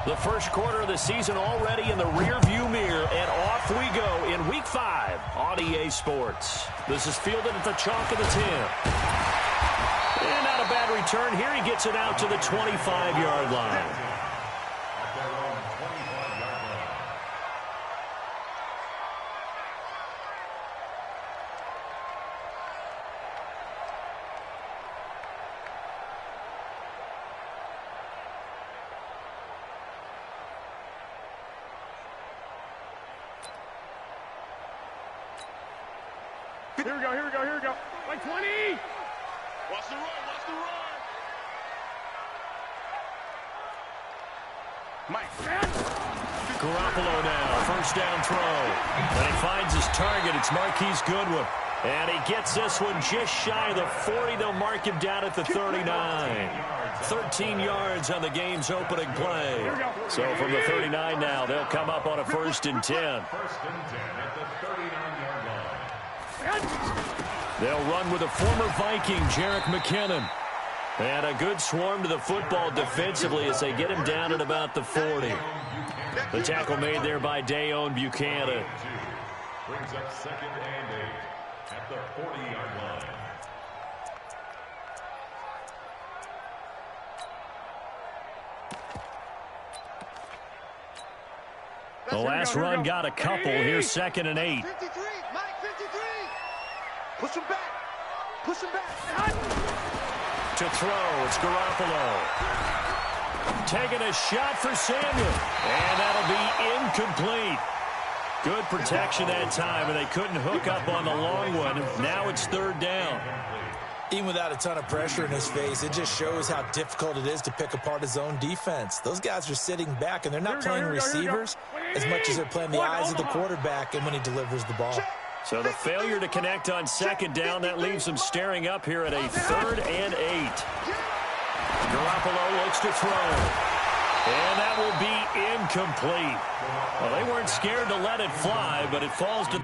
The first quarter of the season already in the rearview mirror, and off we go in Week 5 on EA Sports. This is fielded at the chalk of the 10. And not a bad return here. He gets it out to the 25-yard line. Here we go. Like 20. Watch the run. Mike. Garoppolo now, first down throw. And he finds his target. It's Marquise Goodwin. And he gets this one just shy of the 40. They'll mark him down at the 39. 13 yards on the game's opening play. So from the 39 now, they'll come up on a 1st and 10. They'll run with a former Viking, Jerick McKinnon. And a good swarm to the football defensively as they get him down at about the 40. The tackle made there by Dayon Buchanan. Brings up 2nd and 8 at the 40-yard line. The last run got a couple. Here's 2nd and 8. 53, Mike, 53. Push him back. To throw, it's Garoppolo. Taking a shot for Samuel. And that'll be incomplete. Good protection that time, and they couldn't hook up on the long one. Now it's 3rd down. Even without a ton of pressure in his face, it just shows how difficult it is to pick apart his own defense. Those guys are sitting back, and they're not playing receivers as much as they're playing the eyes of the quarterback and when he delivers the ball. So the failure to connect on 2nd down, that leaves them staring up here at a 3rd and 8. Garoppolo looks to throw. And that will be incomplete. Well, they weren't scared to let it fly, but it falls to...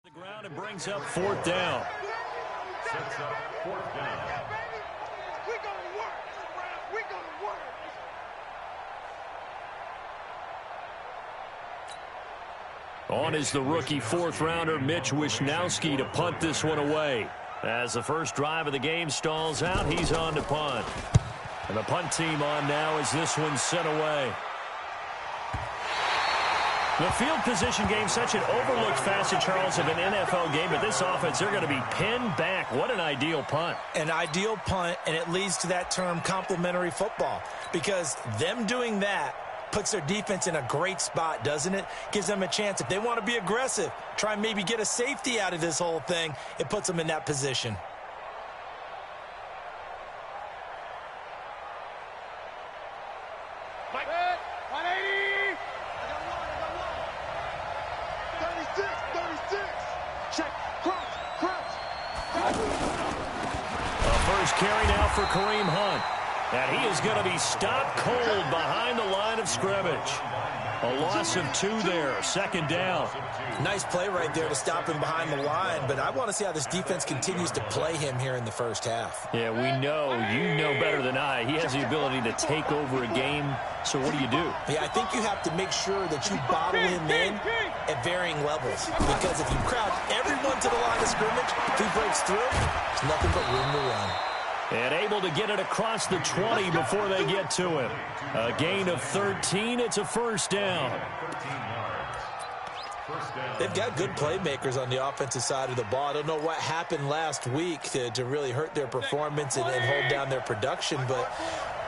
the ground and brings up 4th down. Sets up 4th down. We're gonna work. On is the rookie 4th-rounder Mitch Wishnowsky to punt this one away. As the first drive of the game stalls out, he's on to punt. And the punt team on now as this one's sent away. The field position game, such an overlooked facet, Charles, of an NFL game. But this offense, they're going to be pinned back. What an ideal punt. An ideal punt, and it leads to that term complementary football. Because them doing that puts their defense in a great spot, doesn't it? Gives them a chance. If they want to be aggressive, try and maybe get a safety out of this whole thing, it puts them in that position. Mike, 180. I got 36. Check. Crouch. A first carry now for Kareem Hunt. And he is going to be stopped cold behind the line of scrimmage. A loss of 2 there, 2nd down. Nice play right there to stop him behind the line, but I want to see how this defense continues to play him here in the first half. Yeah, we know, you know better than I, he has the ability to take over a game. So what do you do? Yeah, I think you have to make sure that you bottle him in at varying levels. Because if you crowd everyone to the line of scrimmage, if he breaks through, there's nothing but room to run. And able to get it across the 20 before they get to him. A gain of 13. It's a first down. They've got good playmakers on the offensive side of the ball. I don't know what happened last week to really hurt their performance and hold down their production, but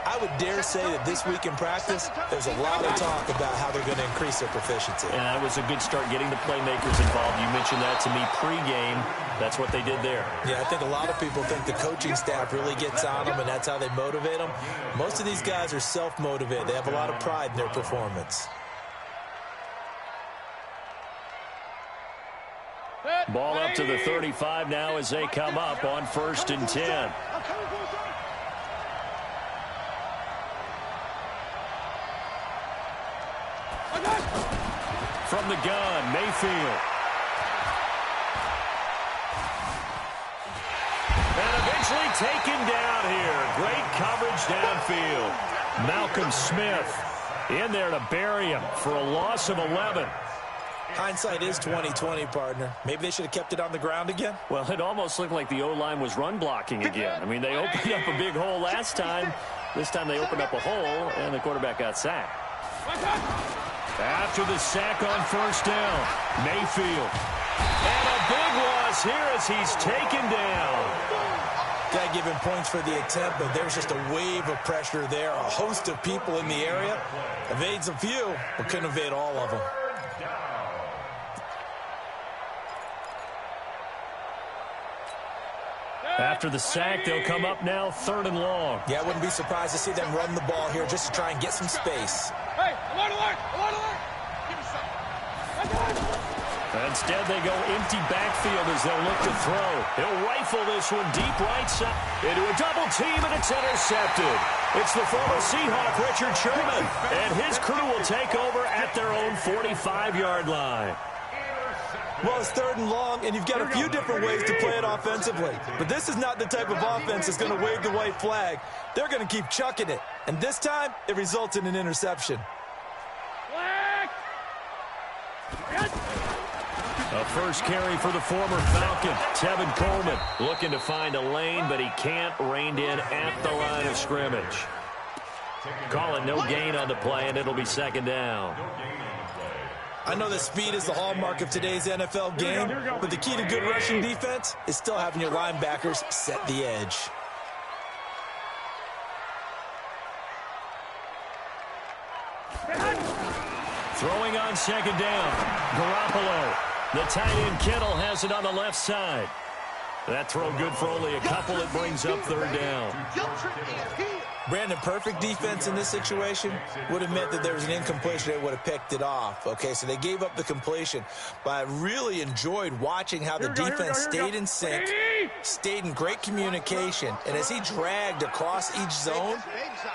I would dare say that this week in practice, there's a lot of talk about how they're going to increase their proficiency. And that was a good start getting the playmakers involved. You mentioned that to me pregame. That's what they did there. Yeah, I think a lot of people think the coaching staff really gets on them, and that's how they motivate them. Most of these guys are self-motivated. They have a lot of pride in their performance. Ball up to the 35 now as they come up on 1st and 10. From the gun, Mayfield. And eventually taken down here. Great coverage downfield. Malcolm Smith in there to bury him for a loss of 11. Hindsight is 20/20, partner. Maybe they should have kept it on the ground again. Well, it almost looked like the O-line was run blocking again. I mean, they opened up a big hole last time. This time they opened up a hole, and the quarterback got sacked. After the sack on 1st down, Mayfield. And a big loss here as he's taken down. Got to give him points for the attempt, but there's just a wave of pressure there. A host of people in the area. Evades a few, but couldn't evade all of them. After the sack, they'll come up now 3rd and long. Yeah, I wouldn't be surprised to see them run the ball here just to try and get some space. Hey, alert, alert, alert, alert. Give me some. Instead, they go empty backfield as they'll look to throw. He'll rifle this one deep right side into a double team, and it's intercepted. It's the former Seahawk, Richard Sherman, and his crew will take over at their own 45-yard line. Well, it's 3rd and long, and you've got a few different ways to play it offensively. But this is not the type of offense that's going to wave the white flag. They're going to keep chucking it. And this time, it results in an interception. A first carry for the former Falcon, Tevin Coleman, looking to find a lane, but he can't rein in at the line of scrimmage. Calling no gain on the play, and it'll be 2nd down. I know that speed is the hallmark of today's NFL game, but the key to good rushing defense is still having your linebackers set the edge. Throwing on 2nd down, Garoppolo. The tight end Kittle has it on the left side. That throw good for only a couple. It brings up 3rd down. Brandon, perfect defense in this situation would have meant that there was an incompletion. They would have picked it off. Okay, so they gave up the completion. But I really enjoyed watching how the defense stayed in sync, stayed in great communication. And as he dragged across each zone,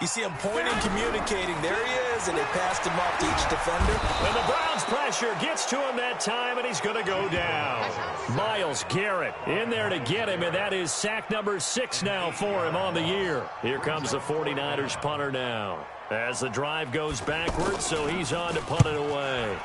you see him pointing, communicating. There he is, and they passed him off to each defender. And the Browns pressure gets to him that time, and he's going to go down. Myles Garrett in there to get him, and that is sack number 6 now for him on the year. Here comes the 49ers punter now as the drive goes backwards, so he's on to punt it away.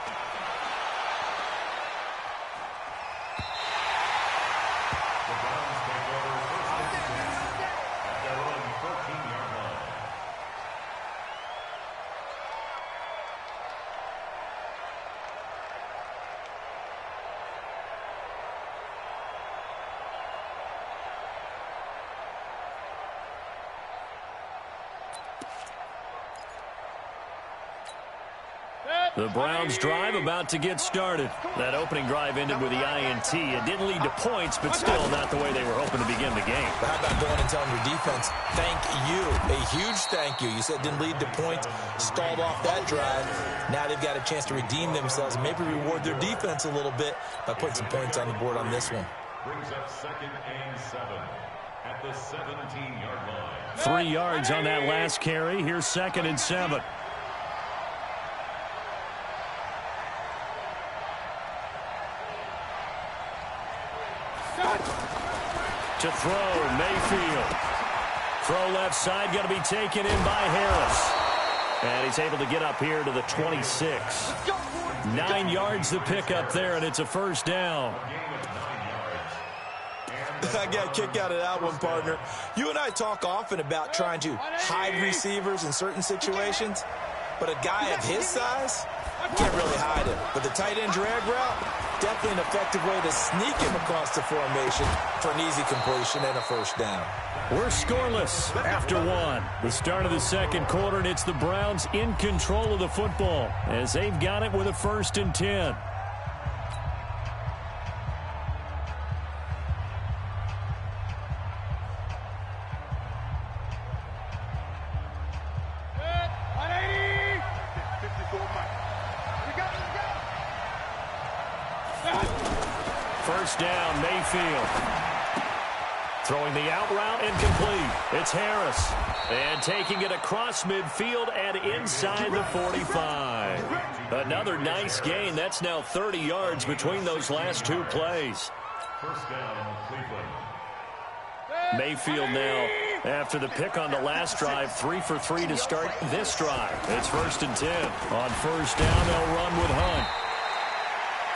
The Browns drive about to get started. That opening drive ended with the INT. It didn't lead to points, but still not the way they were hoping to begin the game. But how about going and telling your defense, thank you, a huge thank you. You said it didn't lead to points, stalled off that drive. Now they've got a chance to redeem themselves and maybe reward their defense a little bit by putting some points on the board on this one. Brings up 2nd and 7 at the 17-yard line. 3 yards on that last carry. Here's 2nd and 7. To throw, Mayfield. Throw left side, going to be taken in by Harris. And he's able to get up here to the 26. 9 yards to pick up there, and it's a first down. I got a kick out of that one, partner. You and I talk often about trying to hide receivers in certain situations, but a guy of his size, can't really hide him. But the tight end drag route, definitely an effective way to sneak him across the formation for an easy completion and a first down. We're scoreless after one. The start of the second quarter, and it's the Browns in control of the football as they've got it with a 1st and 10. First down, Mayfield. Throwing the out route incomplete. It's Harris. And taking it across midfield and inside the 45. Another nice gain. That's now 30 yards between those last two plays. First down, Cleveland. Mayfield now, after the pick on the last drive, 3 for 3 to start this drive. It's 1st and 10. On first down, they'll run with Hunt.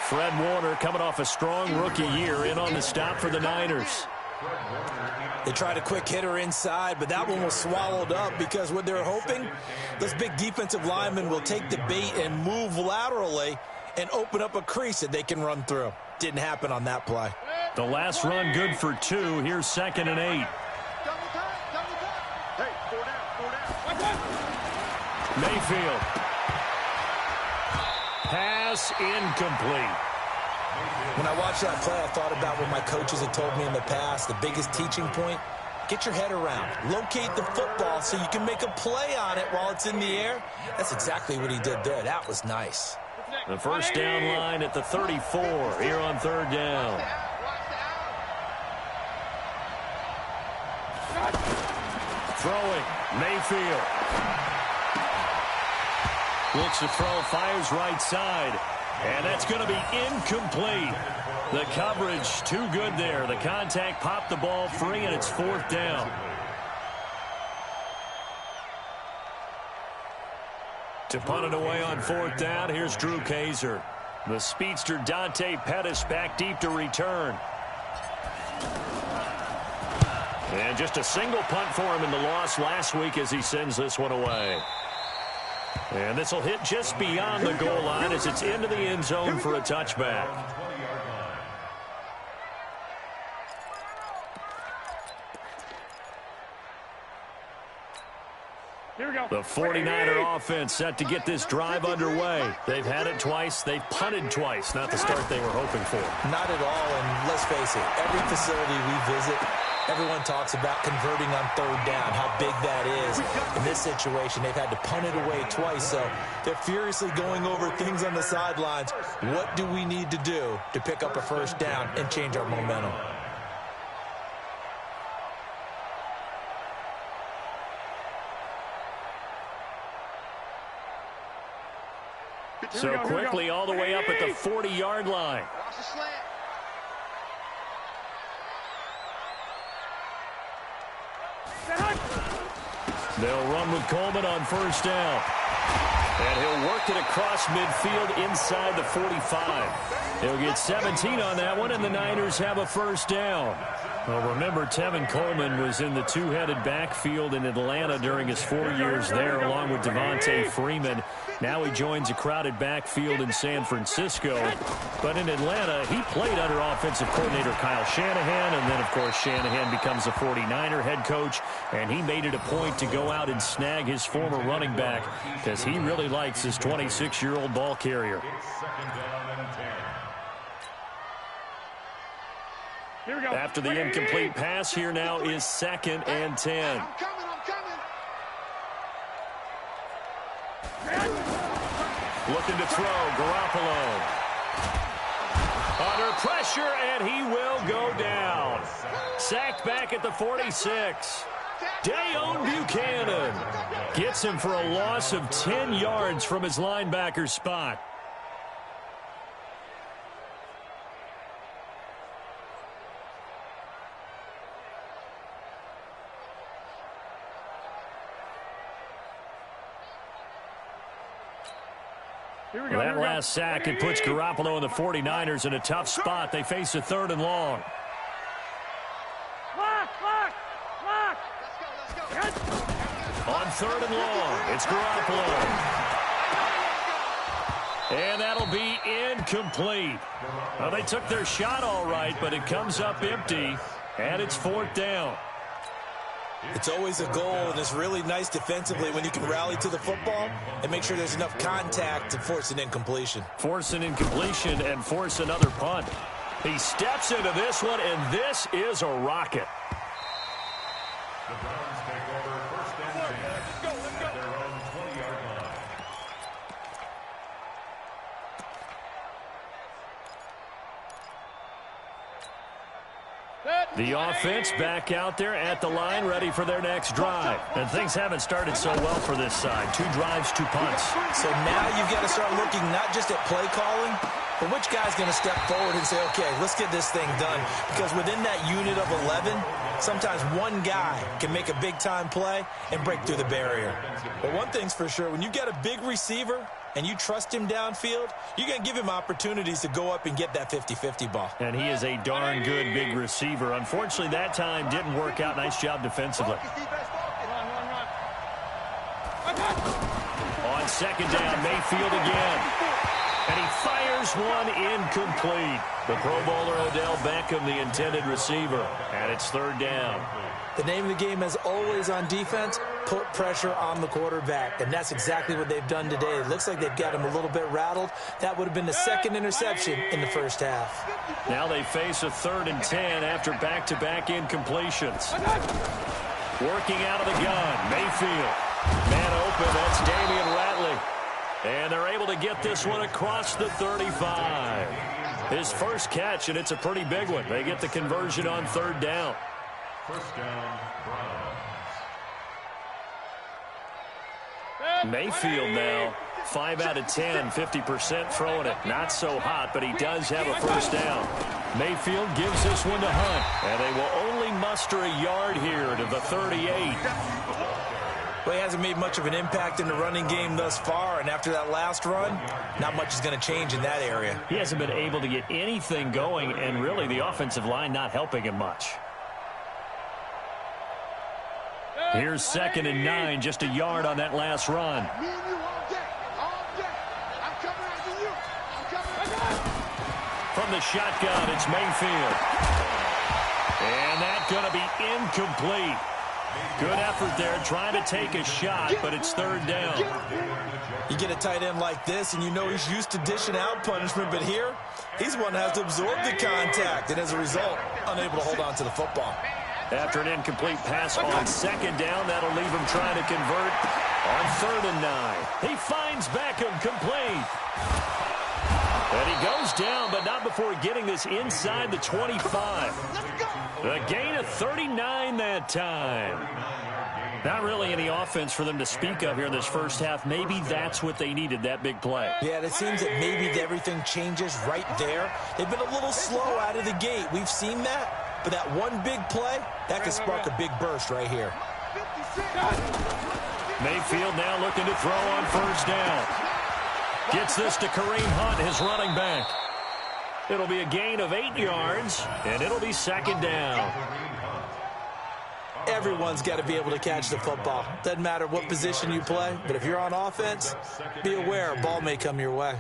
Fred Warner coming off a strong rookie year in on the stop for the Niners. They tried a quick hitter inside, but that one was swallowed up because what they're hoping, those big defensive linemen will take the bait and move laterally and open up a crease that they can run through. Didn't happen on that play. The last run good for 2. Here's 2nd and 8. Mayfield. Pass incomplete. When I watched that play, I thought about what my coaches had told me in the past. The biggest teaching point, get your head around. Locate the football so you can make a play on it while it's in the air. That's exactly what he did there. That was nice. The first down line at the 34 here on 3rd down. Throwing, Mayfield. Looks to throw, fires right side. And that's going to be incomplete. The coverage too good there. The contact popped the ball free, and it's 4th down. To punt it away on 4th down, here's Drew Kaiser. The speedster Dante Pettis back deep to return. And just a single punt for him in the loss last week as he sends this one away. And this will hit just beyond the goal line as it's into the end zone for a touchback. Here we go. The 49er offense set to get this drive underway. They've had it twice. They've punted twice. Not the start they were hoping for. Not at all, and let's face it, every facility we visit, everyone talks about converting on 3rd down, how big that is. In this situation, they've had to punt it away twice, so they're furiously going over things on the sidelines. What do we need to do to pick up a first down and change our momentum? So quickly all the way up at the 40-yard line. They'll run with Coleman on first down. And he'll work it across midfield inside the 45. He'll get 17 on that one, and the Niners have a first down. Well, remember, Tevin Coleman was in the two-headed backfield in Atlanta during his 4 years there, along with Devontae Freeman. Now he joins a crowded backfield in San Francisco. But in Atlanta, he played under offensive coordinator Kyle Shanahan, and then, of course, Shanahan becomes a 49er head coach, and he made it a point to go out and snag his former running back because he really likes his 26-year-old ball carrier. Here we go. After the incomplete pass, here now is 2nd and 10. I'm coming. Looking to throw, Garoppolo. Under pressure, and he will go down. Sacked back at the 46. Dayon Buchanan gets him for a loss of 10 yards from his linebacker spot. That last sack, it puts Garoppolo and the 49ers in a tough spot. They face a 3rd and long. third and long. It's Garoppolo. And that'll be incomplete. Well, they took their shot all right, but it comes up empty, and it's fourth down. It's always a goal, and it's really nice defensively when you can rally to the football and make sure there's enough contact to force an incompletion. Force an incompletion and force another punt. He steps into this one, and this is a rocket. The Browns take over first and 10 at their own 20-yard line. The offense back out there at the line, ready for their next drive. And things haven't started so well for this side. 2 drives, 2 punts. So now you've got to start looking not just at play calling, but which guy's going to step forward and say, okay, let's get this thing done. Because within that unit of 11, sometimes one guy can make a big-time play and break through the barrier. But one thing's for sure, when you've got a big receiver and you trust him downfield, you're going to give him opportunities to go up and get that 50-50 ball. And he is a darn good big receiver. Unfortunately, that time didn't work out. Nice job defensively. On second down, Mayfield again. And he fires one incomplete. The Pro Bowler Odell Beckham, the intended receiver. And it's third down. The name of the game is always on defense, put pressure on the quarterback. And that's exactly what they've done today. It looks like they've got him a little bit rattled. That would have been the second interception in the first half. Now they face a 3rd and 10 after back-to-back incompletions. Working out of the gun, Mayfield. Man open, that's Damian Ratley. And they're able to get this one across the 35. His first catch, and it's a pretty big one. They get the conversion on 3rd down. First down, Browns. Mayfield now, 5 out of 10, 50% throwing it. Not so hot, but he does have a first down. Mayfield gives this one to Hunt, and they will only muster a yard here to the 38. Well, he hasn't made much of an impact in the running game thus far, and after that last run, not much is going to change in that area. He hasn't been able to get anything going, and really the offensive line not helping him much. Here's 2nd and 9, just a yard on that last run. From the shotgun, it's Mayfield. And that's going to be incomplete. Good effort there, trying to take a shot, but it's 3rd down. You get a tight end like this, and you know he's used to dishing out punishment, but here, he's one that has to absorb the contact, and as a result, unable to hold on to the football. After an incomplete pass on 2nd down, that'll leave him trying to convert on 3rd and 9. He finds Beckham complete. And he goes down, but not before getting this inside the 25. A gain of 39 that time. Not really any offense for them to speak of here in this first half. Maybe that's what they needed, that big play. Yeah, it seems that maybe everything changes right there. They've been a little slow out of the gate. We've seen that. But that one big play, that could spark a big burst right here. Mayfield now looking to throw on 1st down. Gets this to Kareem Hunt, his running back. It'll be a gain of 8 yards, and it'll be 2nd down. Everyone's got to be able to catch the football. Doesn't matter what position you play, but if you're on offense, be aware a ball may come your way.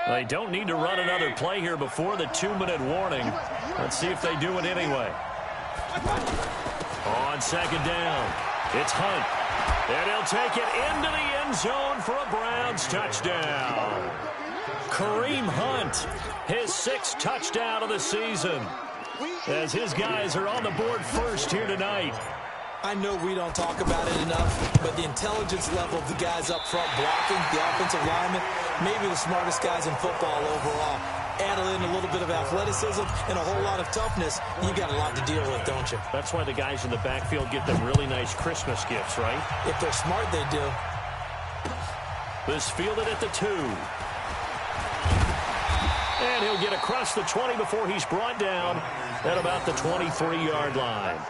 They don't need to run another play here before the 2-minute warning. Let's see if they do it anyway. On 2nd down, it's Hunt. And he'll take it into the end zone for a Browns touchdown. Kareem Hunt, his 6th touchdown of the season, as his guys are on the board first here tonight. I know we don't talk about it enough, but the intelligence level of the guys up front blocking, the offensive linemen, maybe the smartest guys in football overall. Add in a little bit of athleticism and a whole lot of toughness, you got a lot to deal with, don't you? That's why the guys in the backfield get them really nice Christmas gifts, right? If they're smart, they do. This fielded at the 2. And he'll get across the 20 before he's brought down at about the 23-yard line.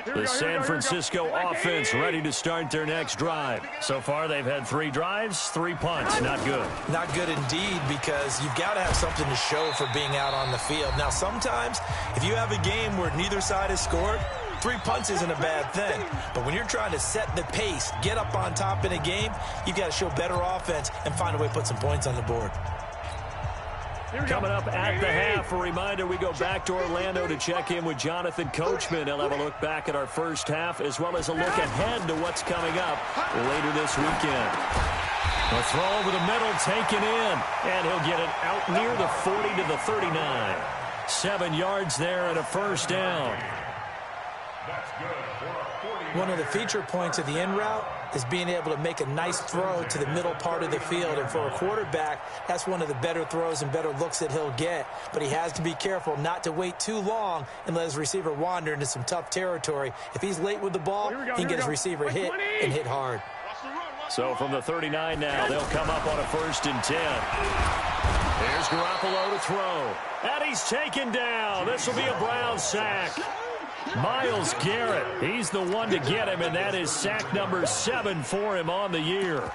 The San Francisco offense ready to start their next drive. So far, they've had 3 drives, 3 punts. Not good. Not good indeed, because you've got to have something to show for being out on the field. Now, sometimes, if you have a game where neither side has scored, 3 punts isn't a bad thing. But when you're trying to set the pace, get up on top in a game, you've got to show better offense and find a way to put some points on the board. Coming up at the half, a reminder, we go back to Orlando to check in with Jonathan Coachman. He'll have a look back at our first half, as well as a look ahead to what's coming up later this weekend. A throw over the middle, taken in, and he'll get it out near the 40 to the 39. 7 yards there and a first down. One of the feature points of the in route is being able to make a nice throw to the middle part of the field. And for a quarterback, that's one of the better throws and better looks that he'll get. But he has to be careful not to wait too long and let his receiver wander into some tough territory. If he's late with the ball, he can get his receiver hit and hit hard. So from the 39 now, they'll come up on a 1st and 10. Here's Garoppolo to throw. And he's taken down. This will be a Brown sack. Myles Garrett, he's the one to get him, and that is sack number 7 for him on the year.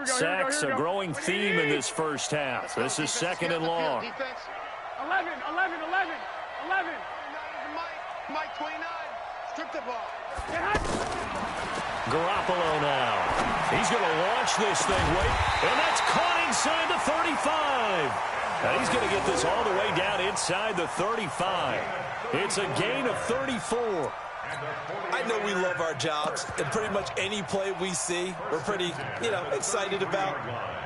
Sacks a growing theme in this first half. This is 2nd and long. 11. Mike 29. Strip the ball. Garoppolo now. He's going to launch this thing. And that's caught inside the 35. And he's going to get this all the way down inside the 35. It's a gain of 34. I know we love our jobs, and pretty much any play we see, we're pretty, excited about.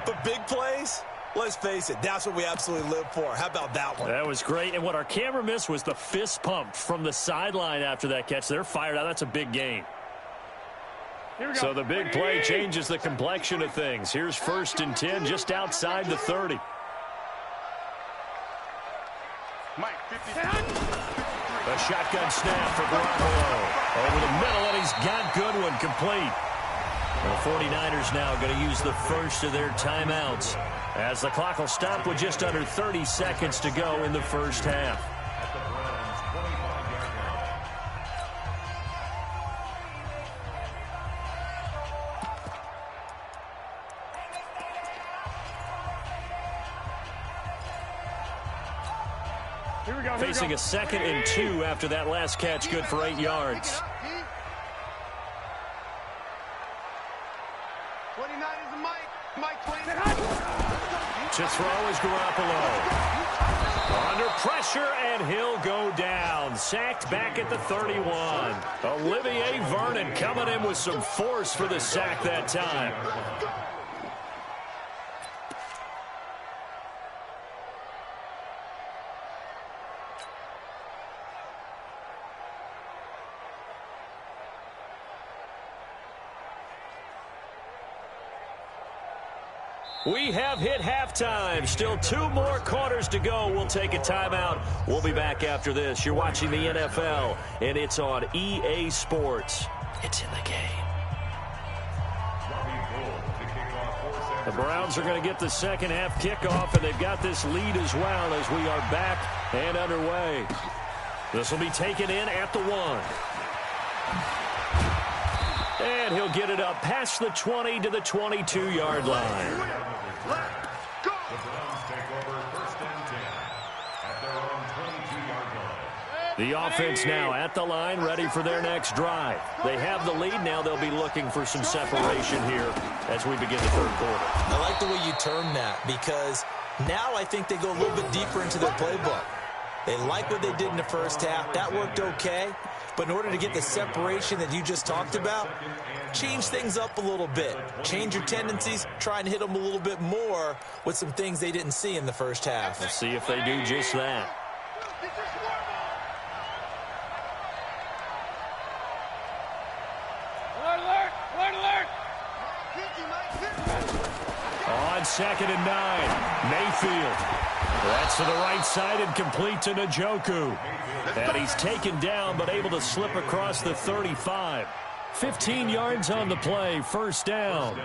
But big plays, let's face it, that's what we absolutely live for. How about that one? That was great, and what our camera missed was the fist pump from the sideline after that catch. They're fired out. That's a big gain. So the big play changes the complexion of things. Here's 1st and 10 just outside the 30. A shotgun snap for Garoppolo. Over the middle, and he's got Goodwin complete. The 49ers now going to use the first of their timeouts, as the clock will stop with just under 30 seconds to go in the first half. Facing a 2nd and 2 after that last catch, good for 8 yards. 29 is Mike 29. To throw is Garoppolo. Under pressure, and he'll go down. Sacked back at the 31. Olivier Vernon coming in with some force for the sack that time. We have hit halftime. Still 2 more quarters to go. We'll take a timeout. We'll be back after this. You're watching the NFL, and it's on EA Sports. It's in the game. The Browns are going to get the second half kickoff, and they've got this lead as well as we are back and underway. This will be taken in at the 1. And he'll get it up past the 20 to the 22-yard line. The Browns take over 1st and 10 at their own 22-yard line. The offense now at the line, ready for their next drive. They have the lead. Now they'll be looking for some separation here as we begin the 3rd quarter. I like the way you term that, because now I think they go a little bit deeper into their playbook. They like what they did in the first half. That worked okay. But in order to get the separation that you just talked about, change things up a little bit. Change your tendencies. Try and hit them a little bit more with some things they didn't see in the first half. Let's see if they do just that. on 2nd and 9. Mayfield. That's to the right side and complete to Njoku. And he's taken down but able to slip across the 35. 15 yards on the play, first down.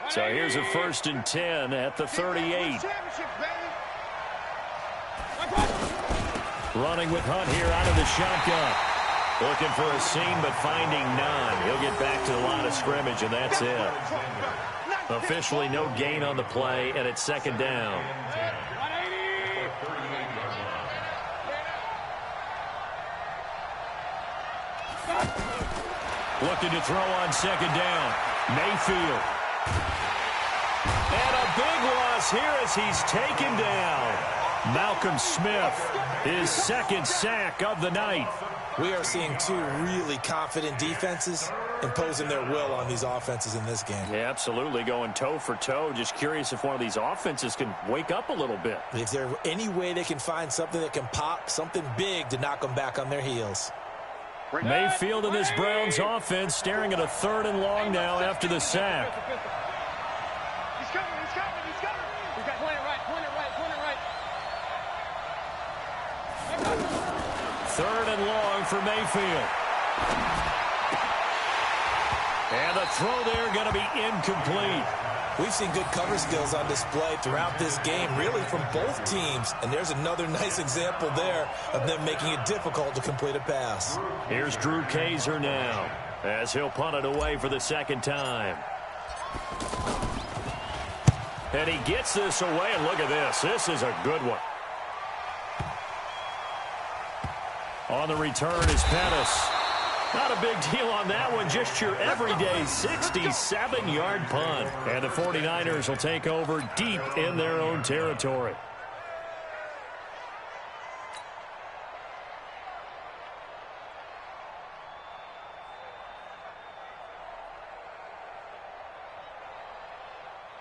So here's a 1st and 10 at the 38. Running with Hunt here out of the shotgun. Looking for a seam, but finding none. He'll get back to the line of scrimmage, and that's it. Officially no gain on the play, and it's 2nd down. Looking to throw on 2nd down. Mayfield. And a big loss here as he's taken down. Malcolm Smith, his 2nd sack of the night. We are seeing two really confident defenses imposing their will on these offenses in this game. Yeah, absolutely, going toe for toe. Just curious if one of these offenses can wake up a little bit. Is there any way they can find something that can pop, something big to knock them back on their heels? Mayfield and this Browns offense staring at a 3rd and long now after the sack. He's coming. He's got point it right. 3rd and long for Mayfield. And the throw there going to be incomplete. We've seen good cover skills on display throughout this game, really from both teams. And there's another nice example there of them making it difficult to complete a pass. Here's Drew Kaiser now as he'll punt it away for the 2nd time. And he gets this away, and look at this. This is a good one. On the return is Pettis. Not a big deal on that one. Just your everyday 67-yard punt. And the 49ers will take over deep in their own territory.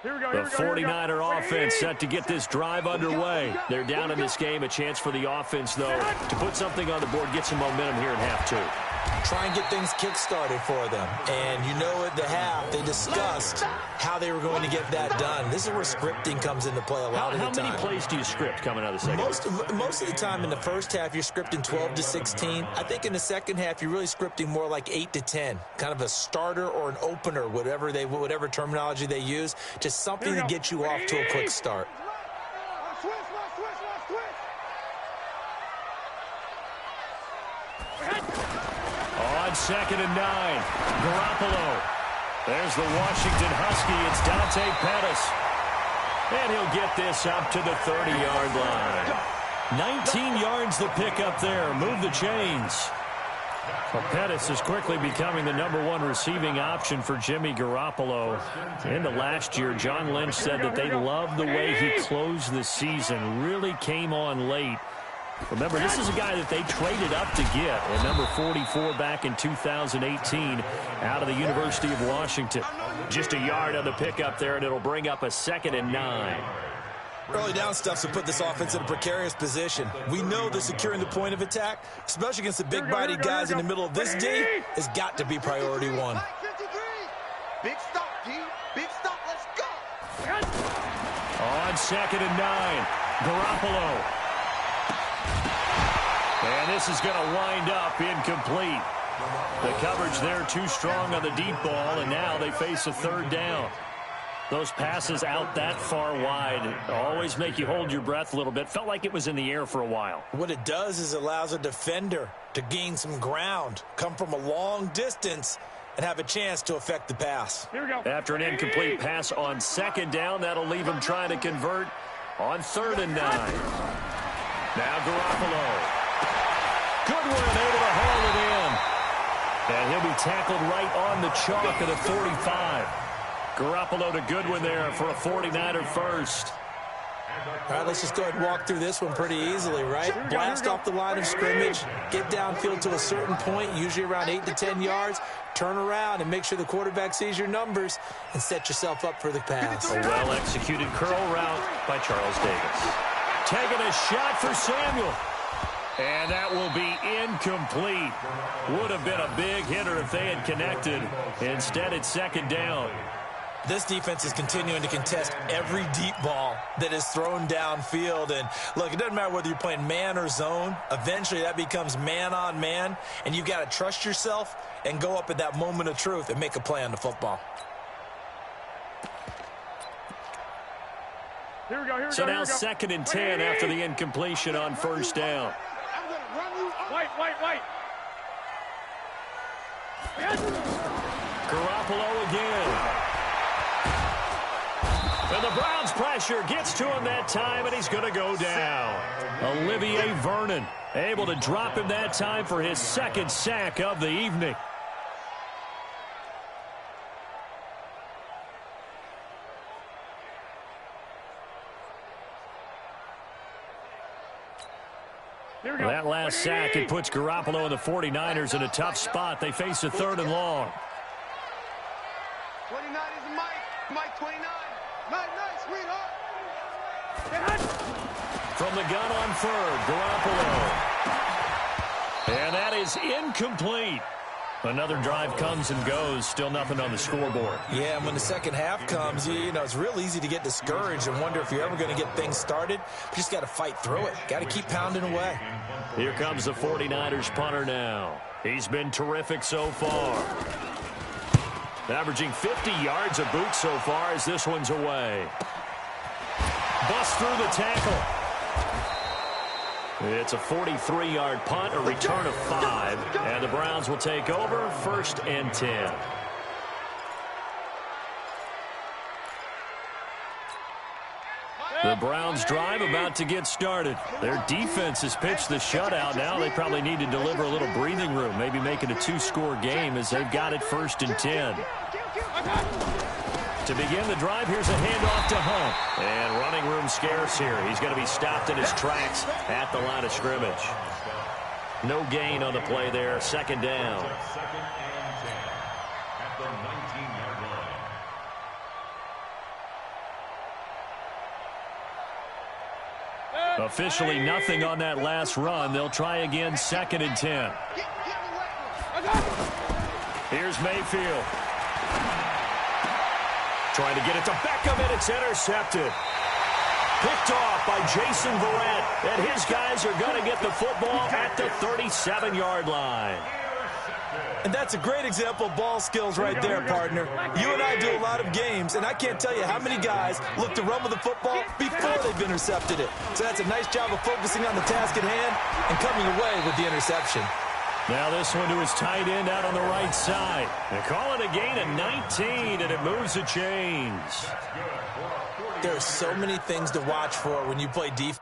The 49er offense set to get this drive underway. They're down in this game. A chance for the offense, though, to put something on the board, get some momentum here in half 2. Try and get things kick-started for them. And you know at the half, they discussed how they were going to get that done. This is where scripting comes into play a lot of the time. How many plays do you script coming out of the second? Most of the time in the first half, you're scripting 12 to 16. I think in the second half, you're really scripting more like 8 to 10. Kind of a starter or an opener, whatever terminology they use. Just something to get you off to a quick start. On 2nd and 9, Garoppolo. There's the Washington Husky. It's Dante Pettis. And he'll get this up to the 30-yard line. 19 yards the pick up there. Move the chains. Well, Pettis is quickly becoming the #1 receiving option for Jimmy Garoppolo. Into last year, John Lynch said that they loved the way he closed the season. Really came on late. Remember, this is a guy that they traded up to get at number 44 back in 2018 out of the University of Washington. Just a yard on the pickup there, and it'll bring up a 2nd and 9. Early down stuff to put this offense in a precarious position. We know that securing the point of attack, especially against the big-bodied guys in the middle of this D, has got to be priority 1. Big stop, D. Big stop. Let's go. On 2nd and 9, Garoppolo. And this is going to wind up incomplete. The coverage there too strong on the deep ball, and now they face a 3rd down. Those passes out that far wide always make you hold your breath a little bit. Felt like it was in the air for a while. What it does is it allows a defender to gain some ground, come from a long distance, and have a chance to affect the pass. Here we go. After an incomplete pass on 2nd down, that'll leave him trying to convert on 3rd and 9. Now Garoppolo. Good one, able to haul it in. And he'll be tackled right on the chalk of the 45. Garoppolo to Goodwin there for a 49er first. All right, let's just go ahead and walk through this one pretty easily, right? Blast off the line of scrimmage, get downfield to a certain point, usually around 8 to 10 yards, turn around and make sure the quarterback sees your numbers and set yourself up for the pass. A well-executed curl route by Charles Davis. Taking a shot for Samuel. And that will be incomplete. Would have been a big hitter if they had connected. Instead, it's second down. This defense is continuing to contest every deep ball that is thrown downfield. And, look, it doesn't matter whether you're playing man or zone. Eventually, that becomes man on man. And you've got to trust yourself and go up at that moment of truth and make a play on the football. Here we go. So now 2nd and 10 after the incompletion on first down. I'm going to run you. White. Garoppolo again. And the Browns' pressure gets to him that time, and he's going to go down. Olivier Vernon able to drop him that time for his 2nd sack of the evening. That last sack, it puts Garoppolo and the 49ers in a tough spot. They face a 3rd and long. 29 is Mike 29. Nice, sweetheart. From the gun on 3rd, Garoppolo. And that is incomplete. Another drive comes and goes, still nothing on the scoreboard. Yeah, and when the second half comes, you know, it's real easy to get discouraged and wonder if you're ever going to get things started. You just got to fight through it. Got to keep pounding away. Here comes the 49ers punter now. He's been terrific so far. Averaging 50 yards a boot so far as this one's away. Bust through the tackle. It's a 43-yard punt, a return of 5, and the Browns will take over 1st and 10. The Browns drive about to get started. Their defense has pitched the shutout. Now they probably need to deliver a little breathing room, maybe make it a 2-score game as they've got it 1st and 10. To begin the drive, here's a handoff to Hunt. And running room scarce here. He's going to be stopped in his tracks at the line of scrimmage. No gain on the play there. 2nd down. 2nd and 10 at the 19-yard line. Officially nothing on that last run. They'll try again 2nd and 10. Here's Mayfield. Trying to get it to Beckham, and it's intercepted. Picked off by Jason Verrett, and his guys are going to get the football at the 37-yard line. And that's a great example of ball skills right there, partner. You and I do a lot of games, and I can't tell you how many guys look to run with the football before they've intercepted it. So that's a nice job of focusing on the task at hand and coming away with the interception. Now this one to his tight end out on the right side. They call it a gain of 19, and it moves the chains. There are so many things to watch for when you play defense.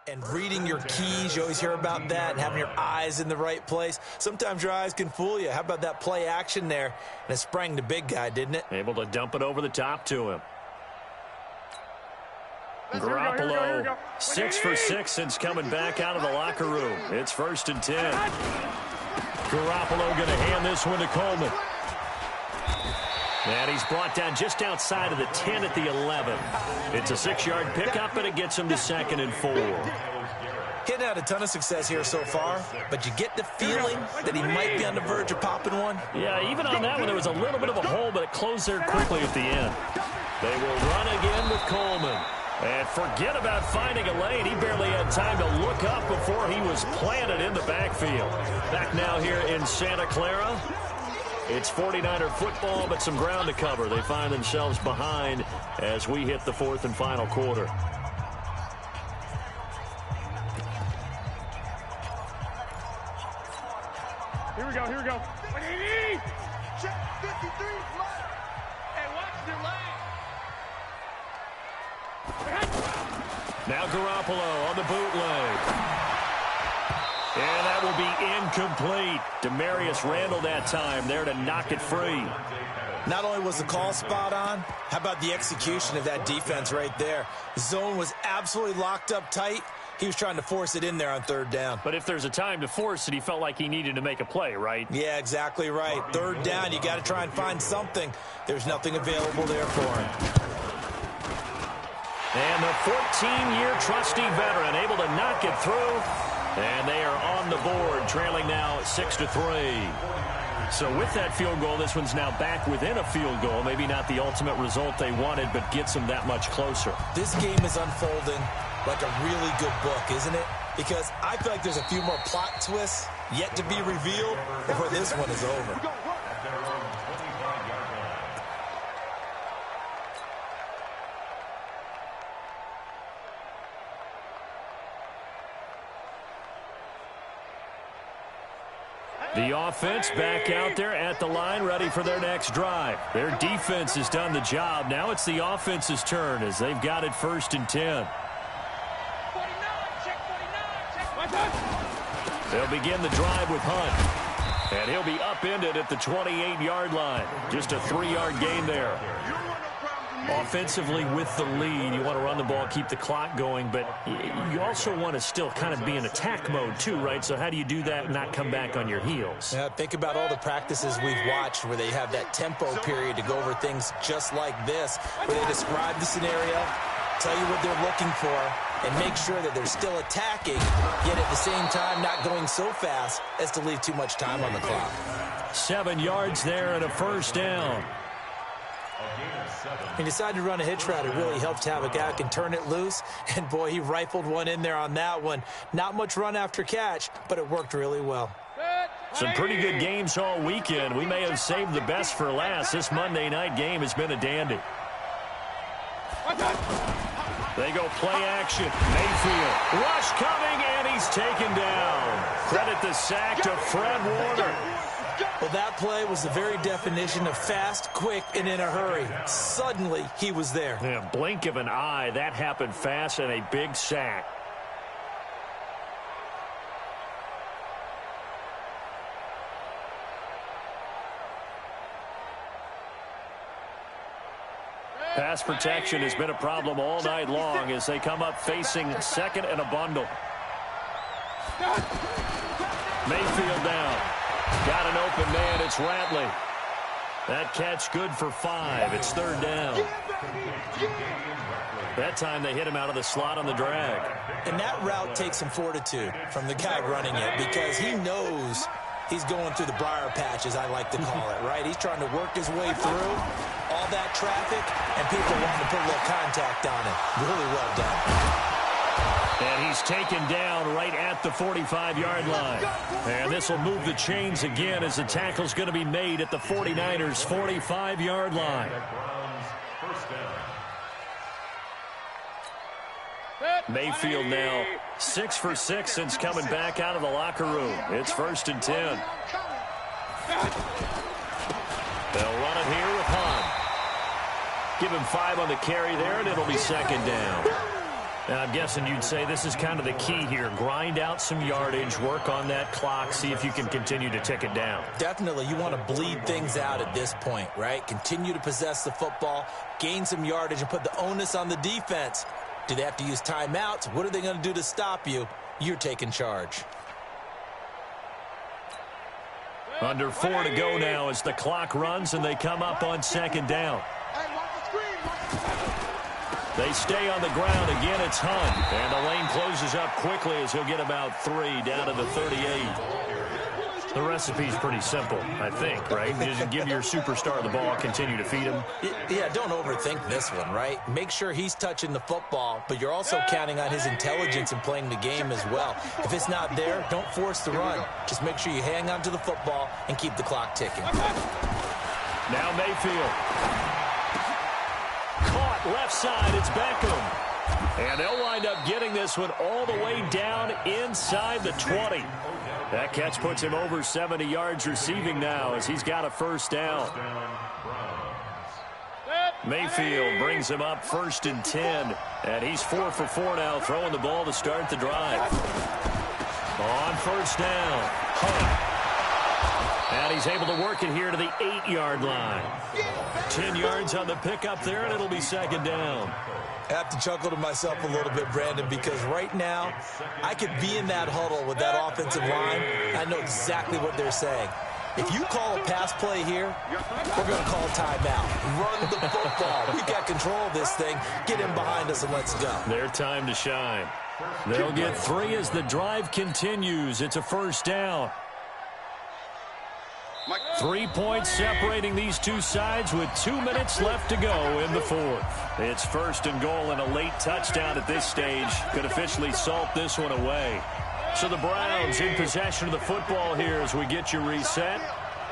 And reading your keys, you always hear about that, and having your eyes in the right place. Sometimes your eyes can fool you. How about that play action there? And it sprang the big guy, didn't it? Able to dump it over the top to him. Garoppolo, 6 for 6 since coming back out of the locker room. It's 1st and 10. Garoppolo going to hand this one to Coleman. And he's brought down just outside of the 10 at the 11. It's a 6-yard pickup, and it gets him to 2nd and 4. Hitting out a ton of success here so far, but you get the feeling that he might be on the verge of popping one. Yeah, even on that one, there was a little bit of a hole, but it closed there quickly at the end. They will run again with Coleman. And forget about finding a lane. He barely had time to look up before he was planted in the backfield. Back now here in Santa Clara. It's 49er football, but some ground to cover. They find themselves behind as we hit the 4th and final quarter. Here we go. Check 53. Hey, watch your leg. Now Garoppolo on the bootleg. And that will be incomplete. Demarius Randall that time there to knock it free. Not only was the call spot on, how about the execution of that defense right there? Zone was absolutely locked up tight. He was trying to force it in there on third down. But if there's a time to force it, he felt like he needed to make a play, right? Yeah, exactly right. Third down, you got to try and find something. There's nothing available there for him. And the 14-year trusty veteran able to knock it through. And they are on the board, trailing now 6-3. So with that field goal, this one's now back within a field goal. Maybe not the ultimate result they wanted, but gets them that much closer. This game is unfolding like a really good book, isn't it? Because I feel like there's a few more plot twists yet to be revealed before this one is over. The offense back out there at the line, ready for their next drive. Their defense has done the job. Now it's the offense's turn as they've got it 1st and 10. They'll begin the drive with Hunt. And he'll be upended at the 28-yard line. Just a 3-yard gain there. Offensively with the lead, you want to run the ball, keep the clock going, but you also want to still kind of be in attack mode too, right? So how do you do that and not come back on your heels? Yeah, think about all the practices we've watched where they have that tempo period to go over things just like this, where they describe the scenario, tell you what they're looking for, and make sure that they're still attacking, yet at the same time not going so fast as to leave too much time on the clock. 7 yards there and a 1st down. He decided to run a hitch route. It really helps to have a guy who can turn it loose. And, boy, he rifled one in there on that one. Not much run after catch, but it worked really well. Some pretty good games all weekend. We may have saved the best for last. This Monday night game has been a dandy. They go play action. Mayfield. Rush coming, and he's taken down. Credit the sack to Fred Warner. Well, that play was the very definition of fast, quick, and in a hurry. Suddenly, he was there. Yeah, blink of an eye. That happened fast and a big sack. Pass protection has been a problem all night long as they come up facing 2nd and a bundle. Mayfield down. Got an open man. It's Ratley. That catch good for 5. It's 3rd down. That time they hit him out of the slot on the drag. And that route takes some fortitude from the guy running it because he knows he's going through the briar patch, as I like to call it, right? He's trying to work his way through all that traffic, and people wanting to put a little contact on it. Really well done. And he's taken down right at the 45-yard line. And this will move the chains again as the tackle's going to be made at the 49ers' 45-yard line. Mayfield now 6 for 6 since coming back out of the locker room. It's 1st and 10. They'll run it here with Hunt. Give him 5 on the carry there, and it'll be 2nd down. And I'm guessing you'd say this is kind of the key here. Grind out some yardage, work on that clock, see if you can continue to tick it down. Definitely. You want to bleed things out at this point, right? Continue to possess the football, gain some yardage, and put the onus on the defense. Do they have to use timeouts? What are they going to do to stop you? You're taking charge. Under 4 to go now as the clock runs and they come up on 2nd down. They stay on the ground. Again, it's Hunt. And the lane closes up quickly as he'll get about 3 down to the 38. The recipe's pretty simple, I think, right? Just give your superstar the ball, continue to feed him. Yeah, don't overthink this one, right? Make sure he's touching the football, but you're also counting on his intelligence in playing the game as well. If it's not there, don't force the run. Just make sure you hang on to the football and keep the clock ticking. Now Mayfield. Caught left side. It's Beckham. And they'll wind up getting this one all the way down inside the 20. That catch puts him over 70 yards receiving now as he's got a 1st down. Mayfield brings him up 1st and 10. And he's 4 for 4 now, throwing the ball to start the drive. On first down, Hunt. And he's able to work it here to the 8-yard line. 10 yards on the pickup there, and it'll be second down. I have to chuckle to myself a little bit, Brandon, because right now I could be in that huddle with that offensive line. I know exactly what they're saying. If you call a pass play here, we're going to call timeout. Run the football. We've got control of this thing. Get him behind us and let's go. Their time to shine. They'll get 3 as the drive continues. It's a first down. 3 points separating these two sides with 2 minutes left to go in the fourth. It's first and goal, and a late touchdown at this stage could officially salt this one away. So the Browns in possession of the football here as we get you reset.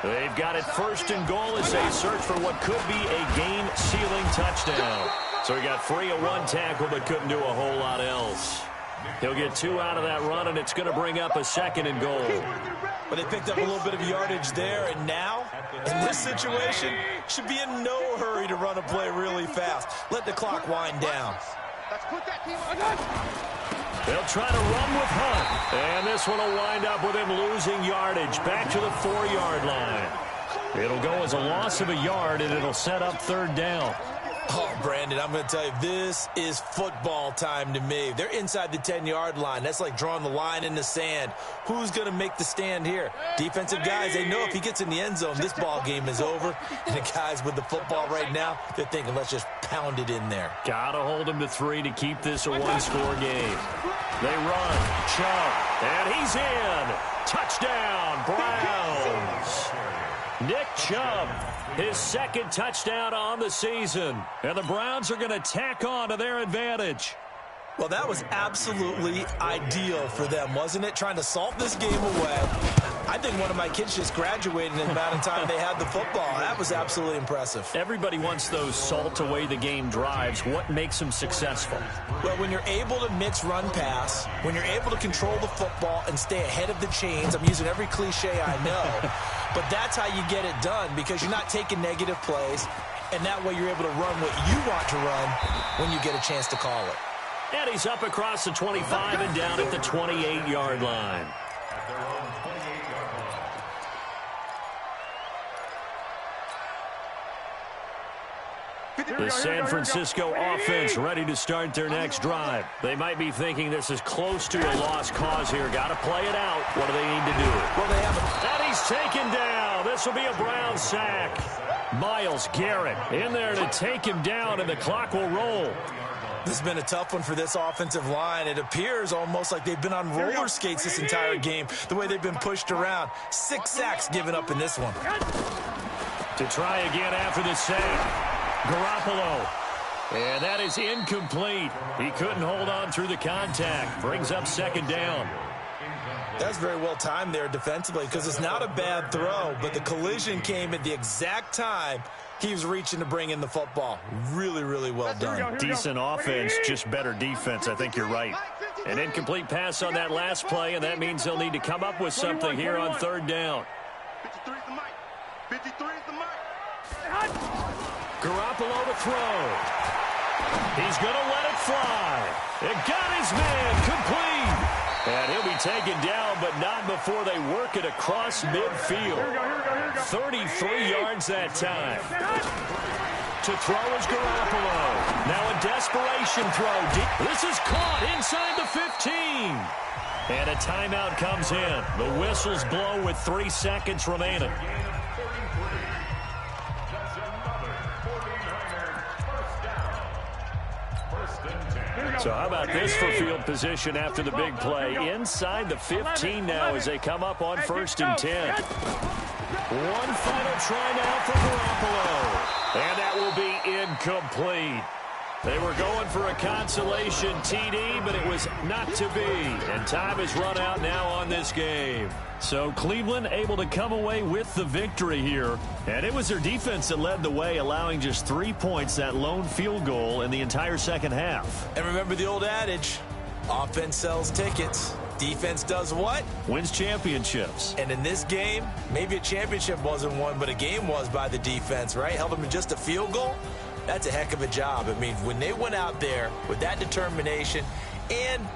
They've got it first and goal as they search for what could be a game-sealing touchdown. So he got free of one tackle but couldn't do a whole lot else. He'll get 2 out of that run, and it's going to bring up a second and goal. But they picked up a little bit of yardage there, and now, in this situation, should be in no hurry to run a play really fast. Let the clock wind down. They'll try to run with Hunt, and this one will wind up with him losing yardage back to the 4-yard line. It'll go as a loss of a yard, and it'll set up third down. Oh, Brandon, I'm going to tell you, this is football time to me. They're inside the 10-yard line. That's like drawing the line in the sand. Who's going to make the stand here? Defensive guys, they know if he gets in the end zone, this ball game is over. And the guys with the football right now, they're thinking, let's just pound it in there. Got to hold him to 3 to keep this a one-score game. They run, Chubb, and he's in. Touchdown, Browns. Nick Chubb, his second touchdown on the season. And the Browns are going to tack on to their advantage. Well, that was absolutely ideal for them, wasn't it? Trying to salt this game away. I think one of my kids just graduated in the amount of time they had the football. That was absolutely impressive. Everybody wants those salt-away-the-game drives. What makes them successful? Well, when you're able to mix run-pass, when you're able to control the football and stay ahead of the chains, I'm using every cliche I know, but that's how you get it done because you're not taking negative plays, and that way you're able to run what you want to run when you get a chance to call it. And he's up across the 25 and down at the 28-yard line. The San Francisco offense ready to start their next drive. They might be thinking this is close to a lost cause here. Got to play it out. What do they need to do? Well, they have And he's taken down. This will be a Brown sack. Myles Garrett in there to take him down, and the clock will roll. This has been a tough one for this offensive line. It appears almost like they've been on roller skates this entire game, the way they've been pushed around. 6 sacks given up in this one. To try again after the sack. Garoppolo. And that is incomplete. He couldn't hold on through the contact. Brings up second down. That's very well timed there defensively because it's not a bad throw, but the collision came at the exact time he was reaching to bring in the football. Really, really well done. Decent offense, just better defense. I think you're right. An incomplete pass on that last play, and that means they'll need to come up with something here on third down. 53 is the mic. 53 is the mic. Garoppolo to throw. He's going to let it fly. It got his man complete. And he'll be taken down, but not before they work it across midfield. 33 yards that time. To throw is Garoppolo. Now a desperation throw. This is caught inside the 15. And a timeout comes in. The whistles blow with 3 seconds remaining. So how about this for field position after the big play? Inside the 15 now as they come up on 1st and 10. One final try now for Garoppolo. And that will be incomplete. They were going for a consolation TD, but it was not to be. And time has run out now on this game. So Cleveland able to come away with the victory here. And it was their defense that led the way, allowing just 3 points, that lone field goal in the entire second half. And remember the old adage, offense sells tickets. Defense does what? Wins championships. And in this game, maybe a championship wasn't won, but a game was by the defense, right? Held them to just a field goal. That's a heck of a job. I mean, when they went out there with that determination and